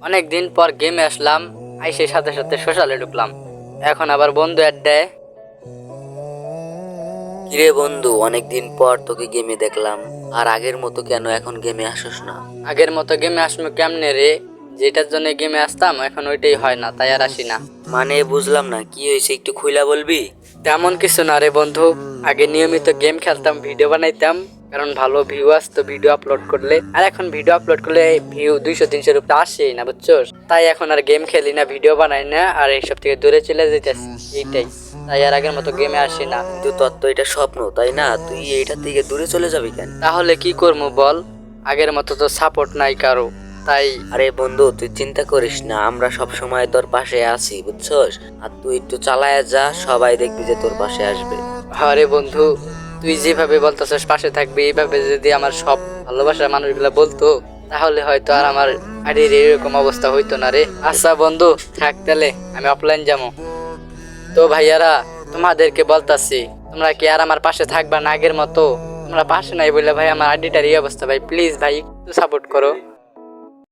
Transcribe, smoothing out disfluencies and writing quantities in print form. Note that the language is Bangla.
অনেক দিন পর গেমে আসলাম, আইসে সাথে সাথে সোশ্যালে ঢুকলাম। এখন আবার বন্ধু অ্যাড দেয়। কিরে বন্ধু, অনেকদিন পর তোকে গেমে দেখলাম। আর আগের মতো কেন এখন গেমে আসিস না? আগের মতো গেমে আসবো কেমনে রে? যেটার জন্য গেমে আসতাম এখন ওইটাই হয় না, তাই আর আসি না। মানে বুঝলাম না, কি হয়েছে একটু খুইলা বলবি? তেমন কিছু না রে বন্ধু, আগে নিয়মিত গেম খেলতাম, ভিডিও বানাইতাম, কারণ ভালো ভিউ আসতো ভিডিও আপলোড করলে। আর এখন ভিডিও আপলোড করলে ভিউ 200-300 রূপে আসেই না, বুঝছোস? তাই এখন আর গেম খেলি না, ভিডিও বানাই না, আর এইসব থেকে দূরে চলে যেতেছি, এইটাই। তাই আর আগের মতো গেমে আসি না। কিন্তু তোর তো এটা স্বপ্ন, তাই না? তুই এইটা থেকে দূরে চলে যাবি কেন? তাহলে কি করবো বল? আগের মতো তো সাপোর্ট নাই কারো, তাই। আরে বন্ধু, তুই চিন্তা করিস না, আমরা সব সময় তোর পাশে আছি, বুঝছস? আর তুই একটু চালায়া যা, সবাই দেখবি যে তোর পাশে আসবে। আরে বন্ধু, তুই যেভাবে বলতেছিস পাশে থাকবি, এইভাবে যদি আমার সব ভালোবাসার মানুষগুলো বলতো, তাহলে হয়তো আর আমার আইডির এরকম অবস্থা হইতো না রে। আচ্ছা বন্ধু, থাক তাহলে, আমি অফলাইন যাবো। তো ভাইয়ারা, তোমাদেরকে বলতাছি, তোমরা কি আর আমার পাশে থাকবা না আগের মতো? তোমরা পাশে নাই বলে ভাই আমার আইডিটার এই অবস্থা। ভাই প্লিজ ভাই, একটু সাপোর্ট করো।